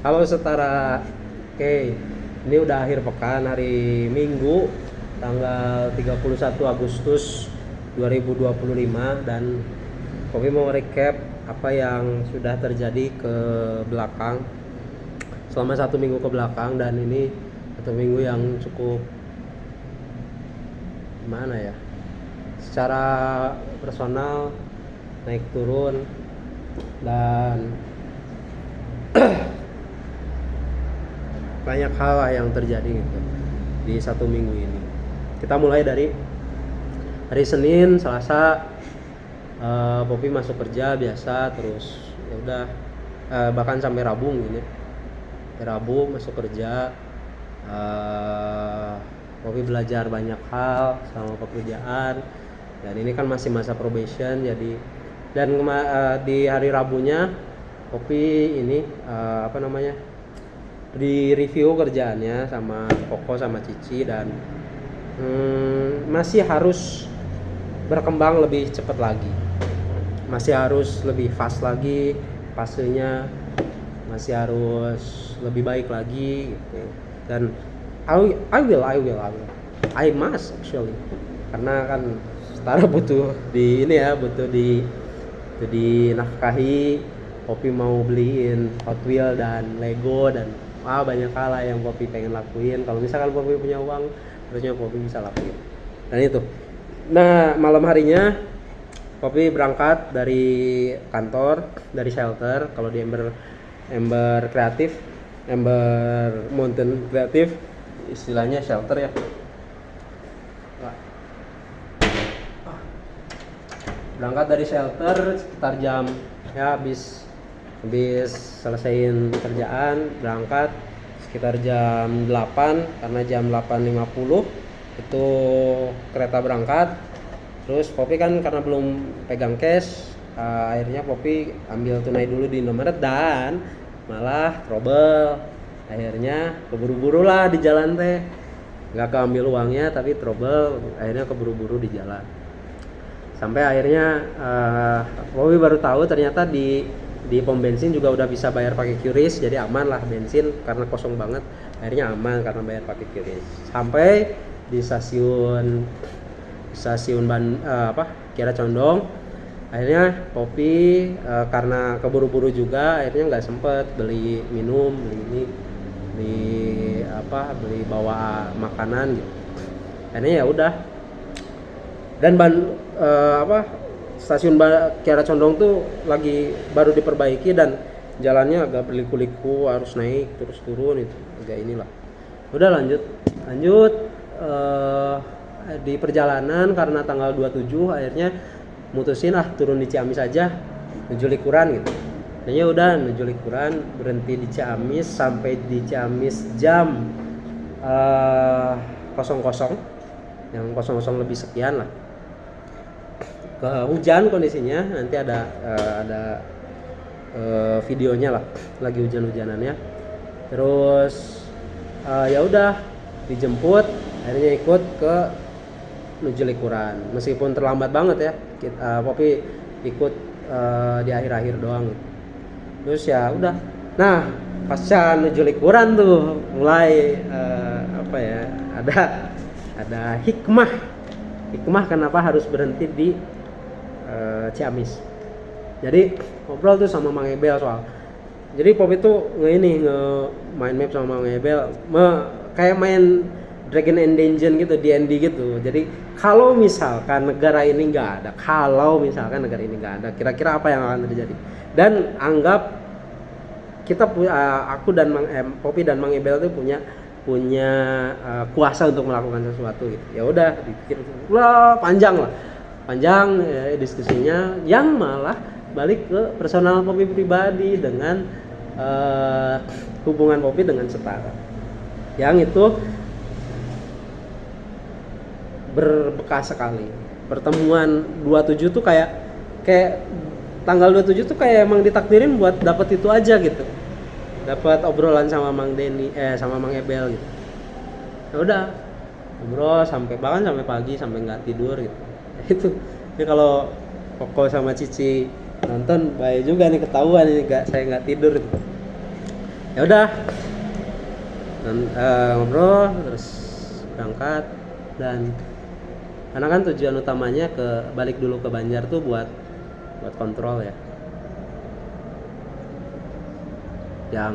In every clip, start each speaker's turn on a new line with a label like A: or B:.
A: Halo Setara. Oke, ini udah akhir pekan, hari Minggu tanggal 31 Agustus 2025, dan Kopi mau recap apa yang sudah terjadi ke belakang selama satu minggu ke belakang. Dan ini satu minggu yang cukup gimana ya, secara personal naik turun, dan banyak hal yang terjadi gitu di satu minggu ini. Kita mulai dari hari Senin, Selasa, Poppy masuk kerja biasa, terus ya udah, bahkan sampai Rabu gini. Rabu masuk kerja, Poppy belajar banyak hal sama pekerjaan, dan ini kan masih masa probation, jadi dan di hari Rabunya Poppy ini di review kerjaannya sama Koko sama Cici, dan masih harus berkembang lebih cepat lagi, masih harus lebih fast lagi fasenya, masih harus lebih baik lagi gitu. Dan I must actually, karena kan Setara butuh di ini ya, butuh di nafkahi. Poppy mau beliin Hot Wheels dan Lego, dan banyak hal yang Poppy pengen lakuin. Kalau misalkan Poppy punya uang, harusnya Poppy bisa lakuin. Dan itu. Nah, malam harinya Poppy berangkat dari kantor, dari shelter. Kalau di Ember Kreatif, Ember Mountain Kreatif, istilahnya shelter ya. Berangkat dari shelter sekitar jam, ya habis selesaiin kerjaan, berangkat sekitar jam 8, karena jam 8.50 itu kereta berangkat. Terus Poppy kan karena belum pegang cash, akhirnya Poppy ambil tunai dulu di Indomaret, dan malah trouble. Akhirnya keburu-buru lah di jalan teh, nggak keambil uangnya tapi trouble, akhirnya keburu-buru di jalan. Sampai akhirnya Poppy baru tahu ternyata di pom bensin juga udah bisa bayar pakai QRIS, jadi aman lah bensin karena kosong banget. Akhirnya aman karena bayar pakai QRIS. Sampai di stasiun Kiara Condong, akhirnya Poppy karena keburu-buru juga, akhirnya nggak sempet beli minum, beli bawa makanan gitu. Akhirnya ya udah, dan stasiun Kiara Condong tuh lagi baru diperbaiki, dan jalannya agak berliku-liku, harus naik terus turun, itu agak inilah. Udah lanjut di perjalanan, karena tanggal 27 akhirnya mutusin turun di Ciamis aja, menuju Likuran gitu. Dan ya udah menuju Likuran, berhenti di Ciamis, sampai di Ciamis jam 00, yang 00 lebih sekian lah. Hujan kondisinya, nanti ada videonya lah, lagi hujan-hujanannya. Terus ya udah dijemput, akhirnya ikut ke menuju Likuran, meskipun terlambat banget ya. Poppy ikut di akhir-akhir doang. Terus ya udah, nah pasca menuju Likuran tuh mulai ada hikmah kenapa harus berhenti di Ciamis. Jadi ngobrol tuh sama Mang Ebel soal. Jadi Poppy tuh main map sama Mang Ebel, kayak main Dragon and Dungeon gitu, D&D gitu. Jadi kalau misalkan negara ini nggak ada, kira-kira apa yang akan terjadi? Dan anggap kita aku dan Poppy dan Mang Ebel tuh punya kuasa untuk melakukan sesuatu gitu. Ya udah dipikir panjang ya, diskusinya, yang malah balik ke personal Poppy pribadi dengan hubungan Poppy dengan Setara, yang itu berbekas sekali. Pertemuan 27 tuh kayak tanggal 27 tuh kayak emang ditakdirin buat dapet itu aja gitu, dapat obrolan sama Mang Ebel gitu. Ya udah ngobrol sampai pagi, sampai nggak tidur gitu. Itu ini kalau Koko sama Cici nonton bahaya juga nih, ketahuan ini saya nggak tidur gitu. Ya udah, ngobrol terus berangkat. Dan karena kan tujuan utamanya balik dulu ke Banjar tuh buat kontrol ya, yang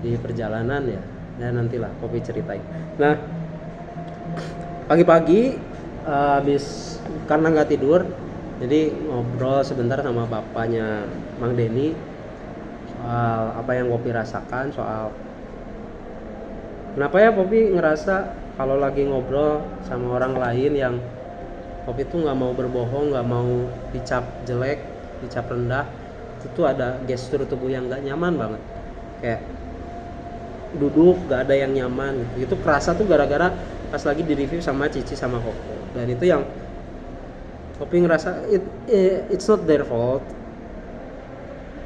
A: di perjalanan ya nantilah Poppy ceritain. Nah, pagi-pagi habis karena nggak tidur, jadi ngobrol sebentar sama bapaknya Mang Denny soal apa yang Poppy rasakan, soal kenapa ya Poppy ngerasa kalau lagi ngobrol sama orang lain yang Poppy tuh nggak mau berbohong, nggak mau dicap jelek, dicap rendah, itu tuh ada gestur tubuh yang nggak nyaman banget, kayak duduk nggak ada yang nyaman gitu. Itu kerasa tuh gara-gara pas lagi di review sama Cici sama Koko, dan itu yang Poppy ngerasa it's not their fault.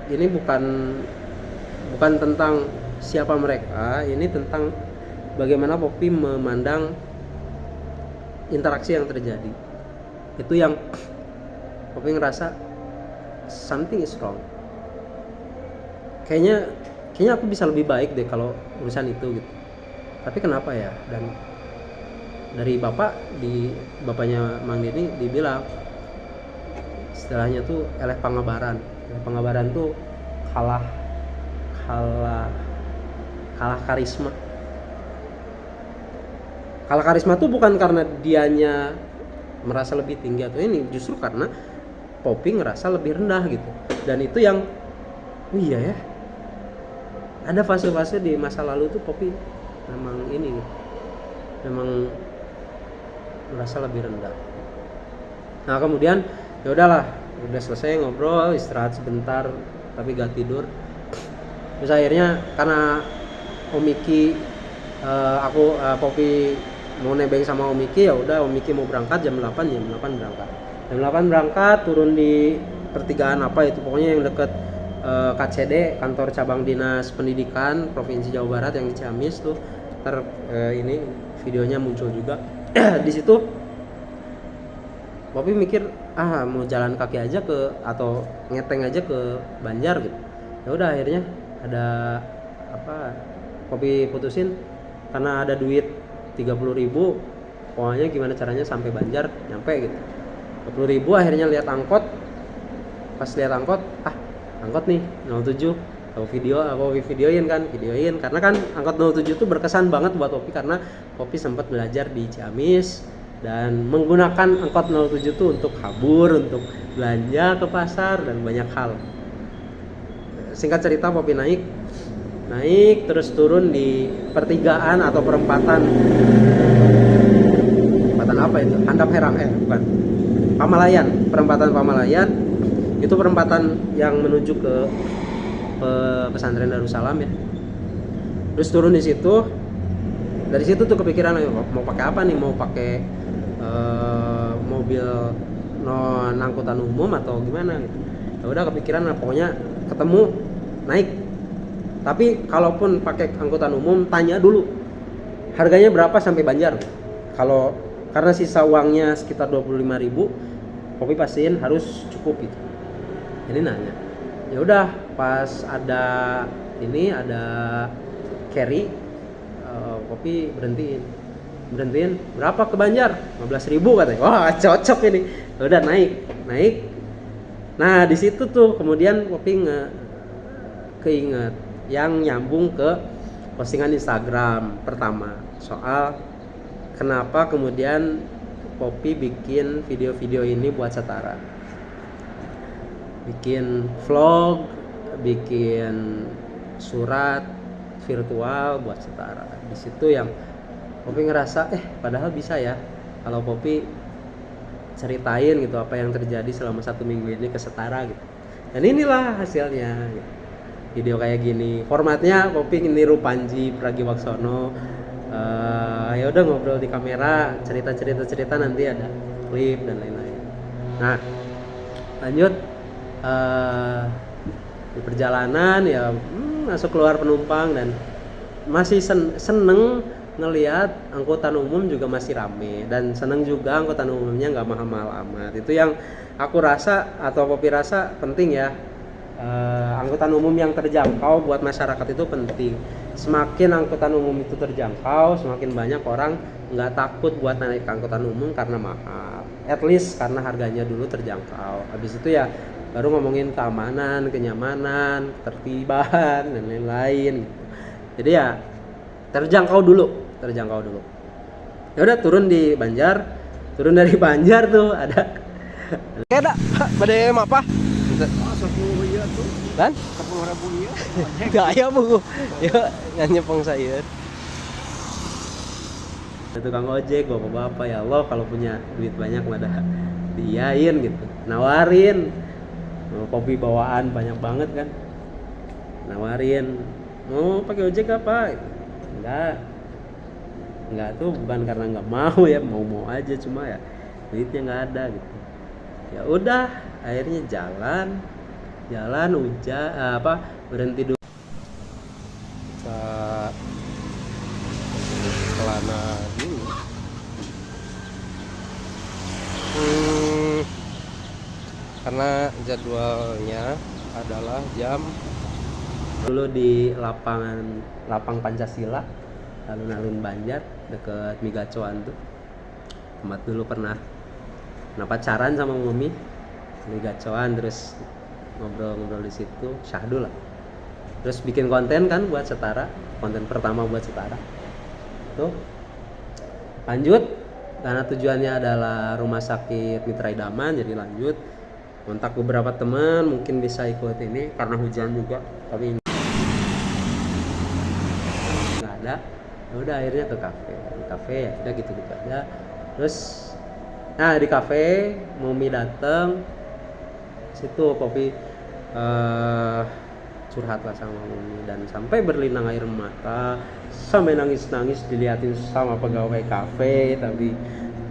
A: Ini bukan tentang siapa mereka, ini tentang bagaimana Poppy memandang interaksi yang terjadi. Itu yang Poppy ngerasa something is wrong. Kayaknya aku bisa lebih baik deh kalau urusan itu gitu. Tapi kenapa ya? Dan dari bapaknya Mang Denny dibilang istilahnya tuh eleh pangabaran. Pangabaran tuh kalah karisma. Kalah karisma tuh bukan karena dianya merasa lebih tinggi atau ini, justru karena Poppy ngerasa lebih rendah gitu. Dan itu yang iya ya, ada fase-fase di masa lalu tuh Poppy memang ini gitu, memang merasa lebih rendah. Nah kemudian ya udahlah, udah selesai ngobrol, istirahat sebentar tapi gak tidur. Terus akhirnya karena Om Miki Poppy mau nebeng sama Om Miki, ya udah Om Miki mau berangkat jam 8 berangkat. Jam 8 berangkat, turun di pertigaan apa itu pokoknya yang deket KCD, kantor cabang Dinas Pendidikan Provinsi Jawa Barat yang di Ciamis tuh. Ntar ini videonya muncul juga. Di situ Poppy mikir mau jalan kaki aja atau ngeteng aja ke Banjar gitu. Ya udah akhirnya ada Poppy putusin karena ada duit 30.000, pokoknya gimana caranya sampai Banjar nyampe gitu. 20.000 akhirnya lihat angkot. Pas lihat angkot, angkot nih 07. Aku videoin karena kan angkot 07 itu berkesan banget buat Poppy karena Poppy sempat belajar di Ciamis dan menggunakan angkot 07 itu untuk kabur, untuk belanja ke pasar dan banyak hal. Singkat cerita Poppy naik terus turun di pertigaan atau perempatan apa itu? Handap Herang bukan. Perempatan Pamalayan. Itu perempatan yang menuju ke pesantren Darussalam ya. Terus turun di situ. Dari situ tuh kepikiran mau pakai apa nih? Mau pakai mobil non angkutan umum atau gimana gitu. Ya udah kepikiran pokoknya ketemu naik. Tapi kalaupun pakai angkutan umum tanya dulu harganya berapa sampai Banjar. Karena sisa uangnya sekitar 25.000, Poppy pastiin harus cukup gitu. Jadi nanya. Ya udah pas ada carry, Poppy berhentiin berapa ke Banjar? 15.000 katanya. Wah cocok ini. Ya udah naik. Nah di situ tuh kemudian Poppy keinget yang nyambung ke postingan Instagram pertama soal kenapa kemudian Poppy bikin video-video ini buat Setara, bikin vlog, bikin surat virtual buat Setara. Di situ yang Poppy ngerasa padahal bisa ya kalau Poppy ceritain gitu apa yang terjadi selama 1 minggu ini ke Setara gitu. Dan inilah hasilnya gitu. Video kayak gini, formatnya Poppy niru Panji Pragiwaksono. Ya udah ngobrol di kamera, cerita nanti ada klip dan lain-lain. Nah lanjut di perjalanan ya masuk keluar penumpang dan masih seneng ngelihat angkutan umum juga masih rame dan seneng juga angkutan umumnya nggak mahal-mahal amat. Itu yang aku rasa atau Poppy rasa penting ya. angkutan umum yang terjangkau buat masyarakat itu penting. Semakin angkutan umum itu terjangkau, semakin banyak orang nggak takut buat naik angkutan umum karena mahal. At least karena harganya dulu terjangkau. Habis itu ya baru ngomongin keamanan, kenyamanan, ketertiban dan lain-lain gitu. Jadi ya terjangkau dulu. Ya udah turun di Banjar, turun dari Banjar tuh ada.
B: Ada pada apa? Dan?
C: 10.000 ya.
B: Gaya bu, ya nyepong sayur.
A: Tukang ojek, bapak-bapak, ya Allah kalau punya duit banyak mah dah diiyain gitu, nawarin. Kopi bawaan banyak banget kan, nawarin, mau pakai ojek apa? Enggak tuh bukan karena nggak mau ya, mau aja, cuma ya duitnya nggak ada gitu. Ya udah akhirnya jalan berhenti dulu.
B: Celana dulu. Karena jadwalnya adalah jam
A: Dulu di lapang Pancasila, alun-alun Banjar deket Migacoan tuh tempat dulu pernah pacaran sama Mami. Migacoan, terus ngobrol di situ, syahdu lah. Terus bikin konten kan buat Setara, konten pertama buat Setara. Tuh lanjut karena tujuannya adalah rumah sakit Mitra Idaman, jadi lanjut kontak beberapa teman mungkin bisa ikut ini karena hujan juga, tapi nggak ada. Ya udah akhirnya ke kafe ya udah gitu aja. Terus di kafe Mami dateng situ, Popi curhat lah sama Mami dan sampai berlinang air mata, sampai nangis diliatin sama pegawai kafe, tapi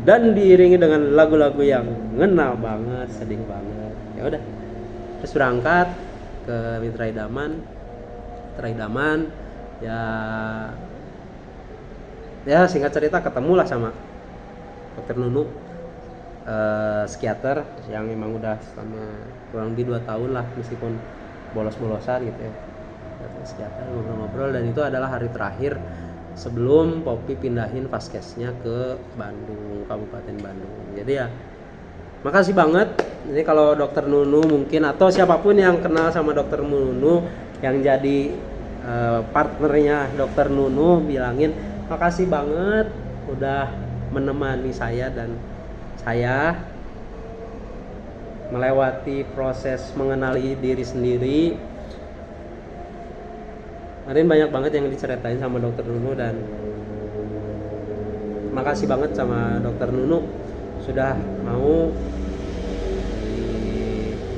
A: dan diiringi dengan lagu-lagu yang ngena banget, sedih banget. Ya udah terus berangkat ke Mitra Idaman ya singkat cerita ketemulah sama Dokter Nunu, psikiater yang emang udah selama kurang lebih 2 tahun lah, meskipun bolos-bolosan gitu ya. Psikiater ngobrol-ngobrol, dan itu adalah hari terakhir sebelum Popi pindahin vaskesnya ke Bandung, Kabupaten Bandung. Jadi ya makasih banget. Ini kalau Dokter Nunu mungkin atau siapapun yang kenal sama Dokter Nunu yang jadi partnernya Dokter Nunu, bilangin makasih banget udah menemani saya dan saya melewati proses mengenali diri sendiri. Kemarin banyak banget yang diceritain sama Dokter Nunu, dan makasih banget sama Dokter Nunu sudah mau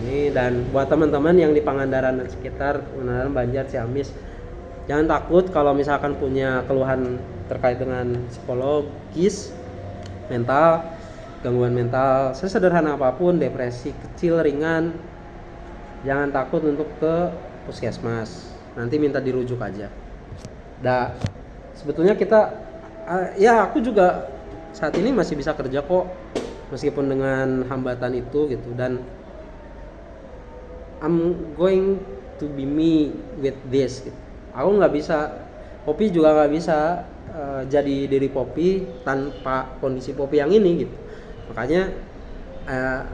A: ini. Dan buat teman-teman yang di Pangandaran dan sekitar, Pangandaran, Banjar, Ciamis, jangan takut kalau misalkan punya keluhan terkait dengan psikologis, mental, gangguan mental, sesederhana apapun, depresi kecil ringan, jangan takut untuk ke puskesmas. Nanti minta dirujuk aja. Sebetulnya kita ya aku juga saat ini masih bisa kerja kok, meskipun dengan hambatan itu gitu, dan I'm going to be me with this gitu. Aku nggak bisa, Popi juga nggak bisa jadi diri Popi tanpa kondisi Popi yang ini gitu. Makanya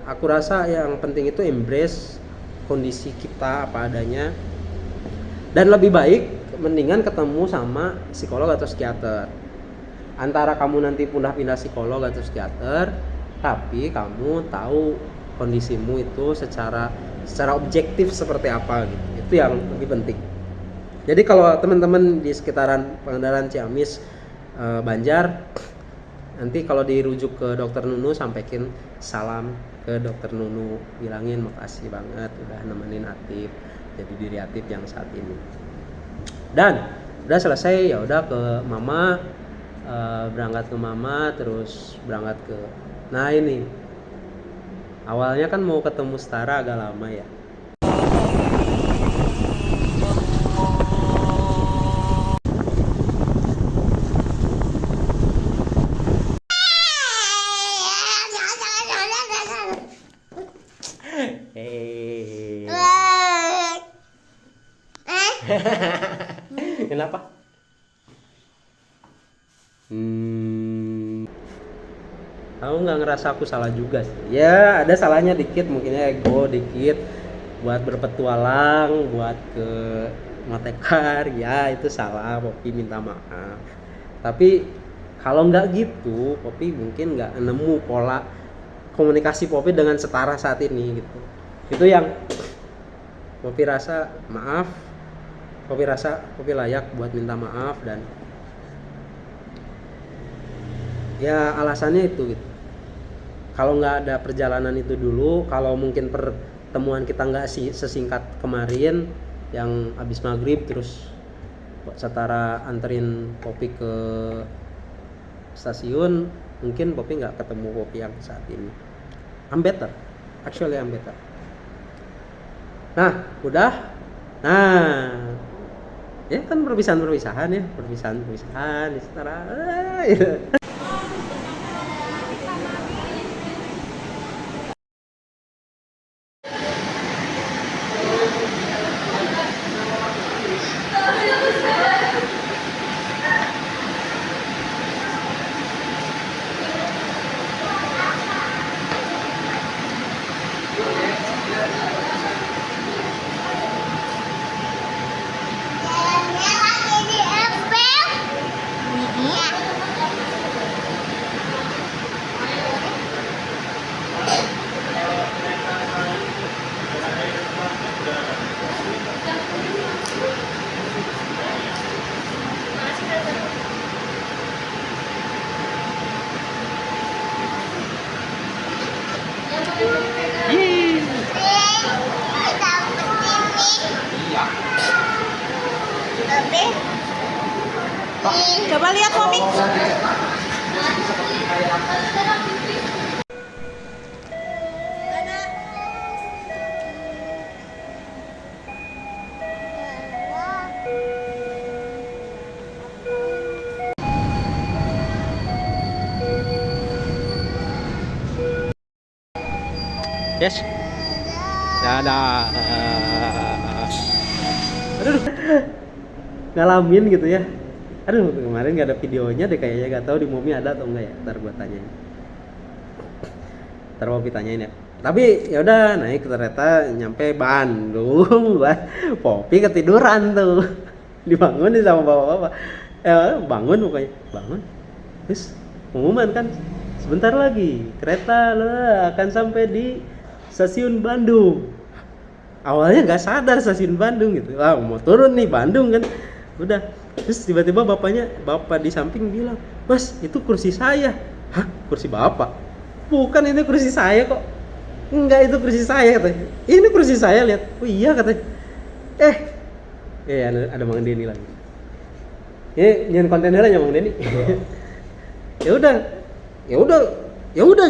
A: aku rasa yang penting itu embrace kondisi kita apa adanya, dan lebih baik mendingan ketemu sama psikolog atau psikiater. Antara kamu nanti pindah psikolog atau psikiater, tapi kamu tahu kondisimu itu secara objektif seperti apa gitu. Itu yang lebih penting. Jadi kalau teman-teman di sekitaran Pangandaran, Ciamis, Banjar, nanti kalau dirujuk ke Dokter Nunu, sampaikan salam ke Dokter Nunu, bilangin makasih banget udah nemenin Atif jadi diri Atif yang saat ini. Dan udah selesai, ya udah ke Mama, berangkat ke Mama, terus berangkat ke ini awalnya kan mau ketemu Setara agak lama ya. Kenapa? Aku nggak ngerasa aku salah juga sih. Ya ada salahnya dikit, mungkinnya ego dikit buat berpetualang, buat ke Matekar, ya itu salah. Poppy minta maaf. Tapi kalau nggak gitu, Poppy mungkin nggak nemu pola komunikasi Poppy dengan setara saat ini gitu. Itu yang Poppy rasa maaf. Poppy rasa Poppy layak buat minta maaf, dan ya alasannya itu gitu. Kalau nggak ada perjalanan itu dulu, kalau mungkin pertemuan kita nggak sesingkat kemarin yang habis maghrib terus setara anterin Poppy ke stasiun, mungkin Poppy nggak ketemu Poppy yang saat ini. I'm better, actually I'm better. Nah udah, nah ya kan perpisahan ya, perpisahan setara.
C: Coba lihat komik.
A: Yes. Dadah. Aduh. Ngalamin gitu ya. Aduh, kemarin gak ada videonya deh kayaknya, gak tahu di Momi ada atau enggak ya. Ntar buat tanyain. Ntar mau tanyain ya. Tapi ya udah naik kereta nyampe Bandung, Poppy ketiduran tuh. Dibangunin sama bapak-bapak. Bangun pokoknya, bangun. Terus pengumuman kan, sebentar lagi kereta akan sampai di stasiun Bandung. Awalnya nggak sadar stasiun Bandung gitu. Mau turun nih Bandung kan. Udah. Terus tiba-tiba bapak di samping bilang, "Mas, itu kursi saya." Hah? Kursi bapak? Bukan, ini kursi saya kok. Enggak, itu kursi saya katanya. Ini kursi saya, lihat. Oh iya katanya. Ada Mang Denny lagi. Nyen kontenernya Mang Denny. ya udah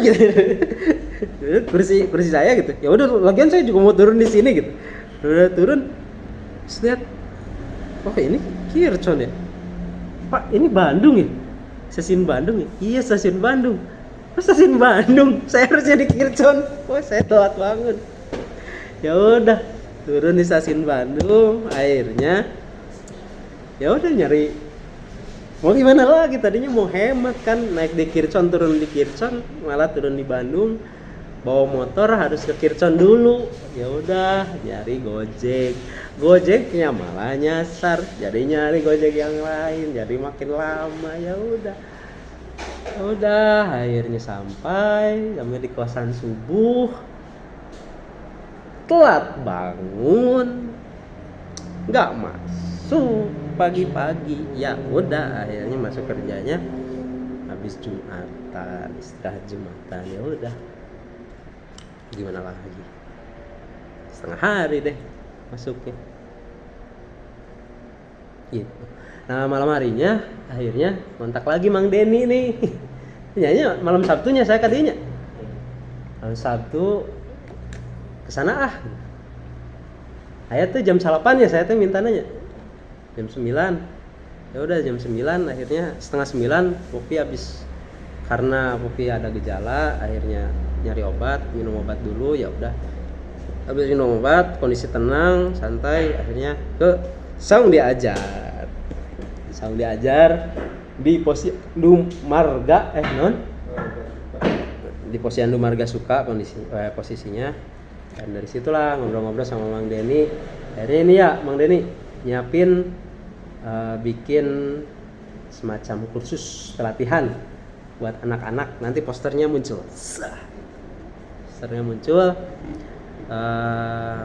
A: gitu. kursi saya gitu. Ya udah, lagian saya juga mau turun di sini gitu. Udah turun, terus lihat, oh ini Kircon ya, Pak, ini Bandung ya, stasiun Bandung ya. Iya, stasiun Bandung. Oh, stasiun Bandung, saya harusnya di Kircon. Oh, saya telat banget. Ya udah, turun di stasiun Bandung. Akhirnya ya udah nyari, mau gimana lagi, tadinya mau hemat kan, naik di Kircon, turun di Kircon, malah turun di Bandung, bawa motor harus ke Kircon dulu. Ya udah nyari Gojeknya malah nyasar, jadi nyari Gojek yang lain, jadi makin lama. Ya udah akhirnya sampai di kosan subuh, telat bangun, nggak masuk pagi-pagi. Ya udah akhirnya masuk kerjanya habis Jumatan, istirahat Jumatan. Ya udah, gimana lagi, setengah hari deh masuknya gitu. Nah malam harinya akhirnya kontak lagi Mang Denny nih. Nyanyi malam Sabtunya saya kadinya, malam Sabtu kesana Saya tuh jam 8 ya, saya tuh minta nanya jam 9. Ya udah jam 9, akhirnya setengah 9 Poppy habis, karena Poppy ada gejala, akhirnya nyari obat, minum obat dulu. Ya udah habis minum obat, kondisi tenang, santai, akhirnya ke Saung diajar di Posyandu Marga di Posyandu Marga Suka posisinya. Dan dari situlah ngobrol-ngobrol sama Mang Denny. Akhirnya ini ya Mang Denny nyiapin bikin semacam kursus pelatihan buat anak-anak. Nanti posternya muncul.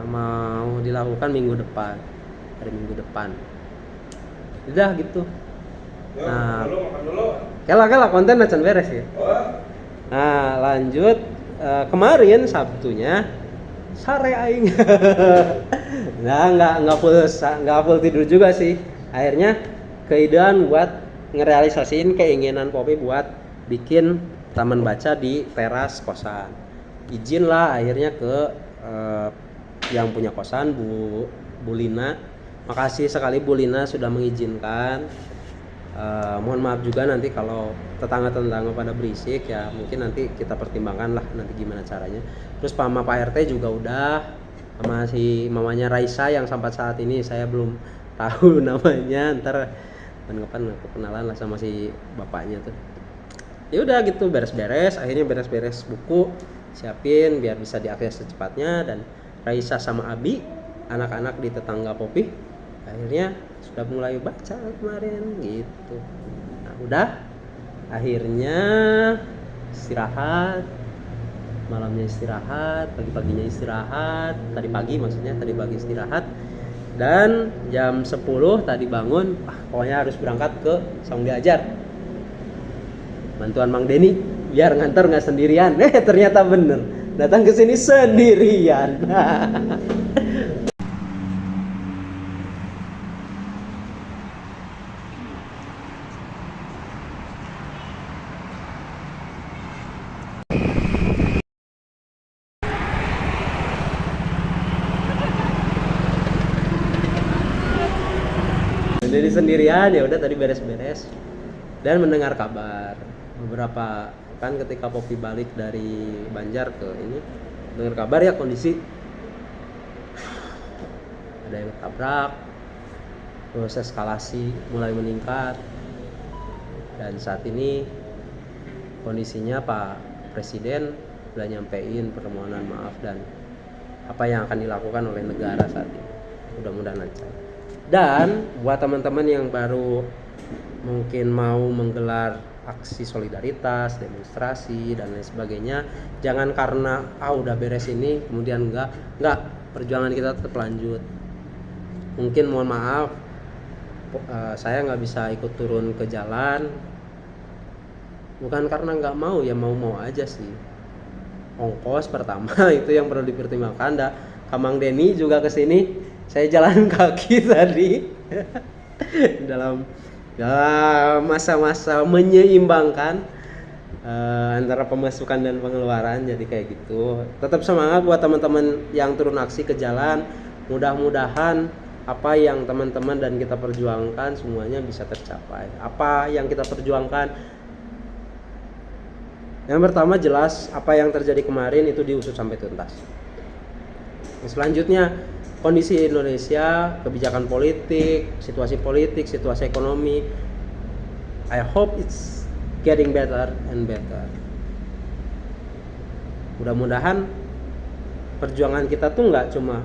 A: Mau dilakukan hari Minggu depan. Udah gitu. Nah, kela konten acan beres ya. Nah, lanjut kemarin Sabtunya sare aing. Nah, enggak full tidur juga sih. Akhirnya keidean buat ngerealisasiin keinginan Popi buat bikin taman baca di teras kosan. Izin lah akhirnya ke yang punya kosan Bu Lina. Makasih sekali Bu Lina sudah mengizinkan. Mohon maaf juga nanti kalau tetangga-tetangga pada berisik ya, mungkin nanti kita pertimbangkan lah nanti gimana caranya. Terus sama Pak RT juga udah, sama si mamanya Raisa yang sampai saat ini saya belum tahu namanya, ntar kapan aku kenalan lah sama si bapaknya tuh. Ya udah gitu akhirnya beres buku, siapin biar bisa diakses secepatnya. Dan Raisa sama Abi, anak-anak di tetangga Popi, akhirnya sudah mulai baca kemarin gitu. Nah udah, akhirnya istirahat, malamnya istirahat, pagi-paginya istirahat, tadi pagi istirahat. Dan jam 10 tadi bangun, pokoknya harus berangkat ke Saung Diajar, bantuan Mang Denny biar nganter nggak sendirian. Ternyata bener, datang ke sini sendirian. Jadi sendirian, ya udah tadi beres-beres dan mendengar kabar beberapa kan ketika Popi balik dari Banjar ke ini, dengar kabar ya kondisi ada yang tabrak, terus eskalasi mulai meningkat, dan saat ini kondisinya Pak Presiden sudah nyampein permohonan maaf dan apa yang akan dilakukan oleh negara saat ini. Mudah-mudahan lancar. Dan buat teman-teman yang baru mungkin mau menggelar aksi solidaritas, demonstrasi dan lain sebagainya, jangan karena udah beres ini kemudian enggak, perjuangan kita tetap lanjut. Mungkin mohon maaf saya nggak bisa ikut turun ke jalan, bukan karena nggak mau, ya mau aja sih. Ongkos pertama itu yang perlu dipertimbangkan. Kamang Denny juga kesini, saya jalan kaki tadi dalam masa-masa menyeimbangkan antara pemasukan dan pengeluaran, jadi kayak gitu. Tetap semangat buat teman-teman yang turun aksi ke jalan. Mudah-mudahan apa yang teman-teman dan kita perjuangkan semuanya bisa tercapai. Apa yang kita perjuangkan, yang pertama jelas apa yang terjadi kemarin itu diusut sampai tuntas. Selanjutnya kondisi Indonesia, kebijakan politik, situasi ekonomi, I hope it's getting better and better. Mudah-mudahan perjuangan kita tuh nggak cuma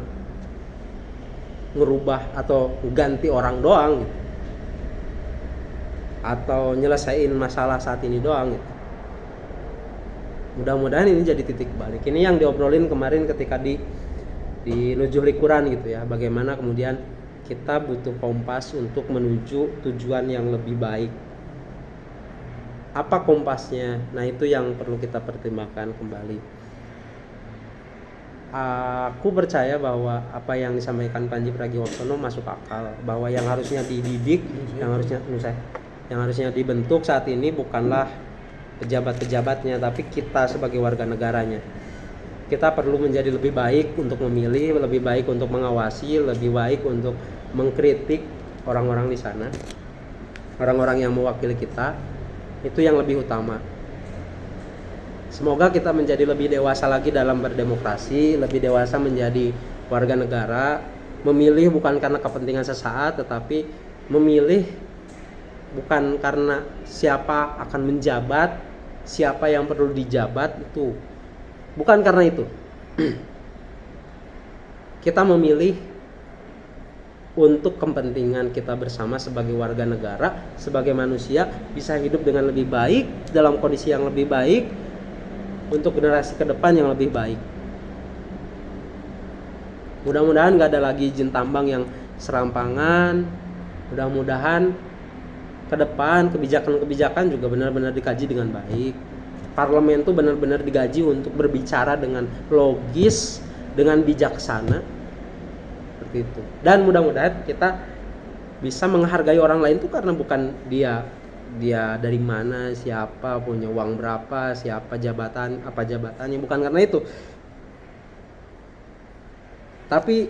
A: ngerubah atau ganti orang doang gitu, atau nyelesain masalah saat ini doang gitu. Mudah-mudahan ini jadi titik balik. Ini yang diobrolin kemarin ketika di Nujuh Likuran gitu ya, bagaimana kemudian kita butuh kompas untuk menuju tujuan yang lebih baik. Apa kompasnya? Nah itu yang perlu kita pertimbangkan kembali. Aku percaya bahwa apa yang disampaikan Panji Pragiwaksono masuk akal, bahwa yang harusnya dididik, yang harusnya dibentuk saat ini bukanlah pejabat-pejabatnya, tapi kita sebagai warga negaranya. Kita perlu menjadi lebih baik untuk memilih, lebih baik untuk mengawasi, lebih baik untuk mengkritik orang-orang di sana, orang-orang yang mewakili kita. Itu yang lebih utama. Semoga kita menjadi lebih dewasa lagi dalam berdemokrasi, lebih dewasa menjadi warga negara, Memilih bukan karena kepentingan sesaat, tetapi memilih bukan karena siapa akan menjabat, siapa yang perlu dijabat, itu bukan karena itu. Kita memilih untuk kepentingan kita bersama sebagai warga negara, sebagai manusia, bisa hidup dengan lebih baik, dalam kondisi yang lebih baik, untuk generasi ke depan yang lebih baik. Mudah-mudahan gak ada lagi izin tambang yang serampangan. Mudah-mudahan ke depan kebijakan-kebijakan juga benar-benar dikaji dengan baik. Parlemen itu benar-benar digaji untuk berbicara dengan logis, dengan bijaksana, seperti itu. Dan mudah-mudahan kita bisa menghargai orang lain itu karena bukan dia dari mana, siapa, punya uang berapa, siapa jabatan, apa jabatannya, bukan karena itu. Tapi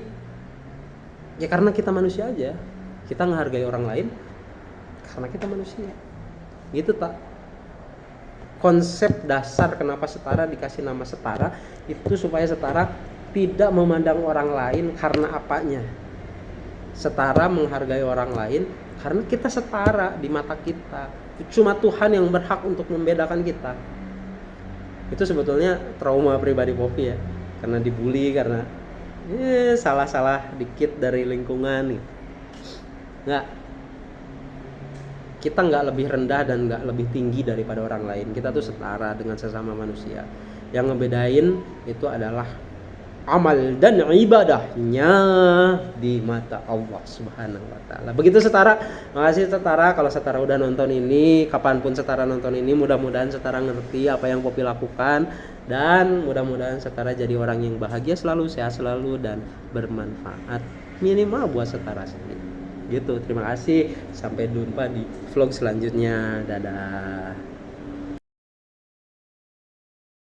A: ya karena kita manusia aja, kita menghargai orang lain karena kita manusia. Gitu tak. Konsep dasar kenapa setara dikasih nama setara itu supaya setara tidak memandang orang lain karena apanya. Setara menghargai orang lain karena kita setara di mata kita. Cuma Tuhan yang berhak untuk membedakan kita. Itu sebetulnya trauma pribadi Poppy ya, karena dibully, karena salah-salah dikit dari lingkungan nih. Kita nggak lebih rendah dan nggak lebih tinggi daripada orang lain. Kita tuh setara dengan sesama manusia. Yang ngebedain itu adalah amal dan ibadahnya di mata Allah Subhanahu wa taala. Begitu setara. Makasih setara. Kalau setara udah nonton ini, kapanpun setara nonton ini, mudah-mudahan setara ngerti apa yang Poppy lakukan, dan mudah-mudahan setara jadi orang yang bahagia selalu, sehat selalu, dan bermanfaat minimal buat setara sendiri. Gitu. Terima kasih. Sampai jumpa di vlog selanjutnya. Dadah.